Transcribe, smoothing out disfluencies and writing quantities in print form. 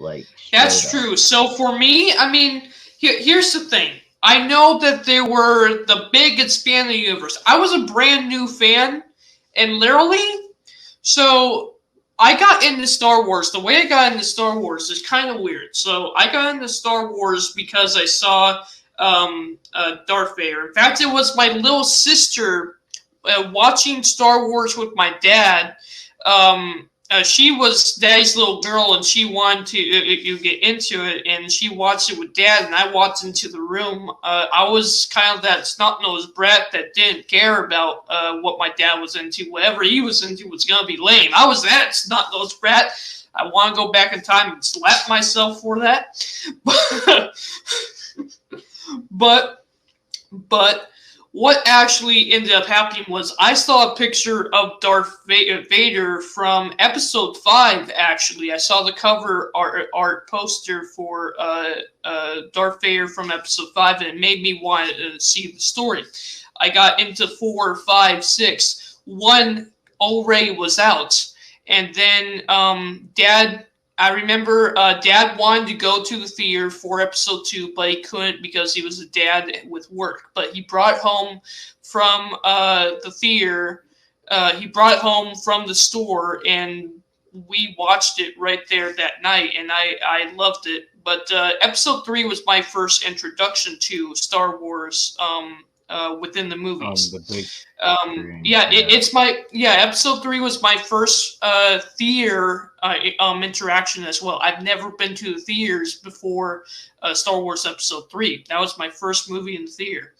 like straight That's up. true. So for me, I mean, here's the thing. I know that they were the big expanded universe. I was a brand new fan, and literally, so I got into Star Wars. The way I got into Star Wars is kind of weird. So I got into Star Wars because I saw Darth Vader. In fact, it was my little sister watching Star Wars with my dad. She was Daddy's little girl, and she wanted to you get into it, and she watched it with Dad, and I walked into the room. I was kind of that snot-nosed brat that didn't care about what my dad was into. Whatever he was into was gonna be lame. I was that snot-nosed brat. I want to go back in time and slap myself for that. but but what actually ended up happening was I saw a picture of Darth Vader from Episode 5, actually. I saw the cover art poster for Darth Vader from Episode 5, and it made me want to see the story. I got into 4, 5, 6. 1 already was out. And then I remember Dad wanted to go to the theater for Episode 2, but he couldn't because he was a dad with work. But he brought it home from the theater. He brought it home from the store, and we watched it right there that night, and I loved it. But Episode 3 was my first introduction to Star Wars within the movies. The big Episode 3 was my first theater interaction as well. I've never been to the theaters before Star Wars Episode 3. That was my first movie in the theater.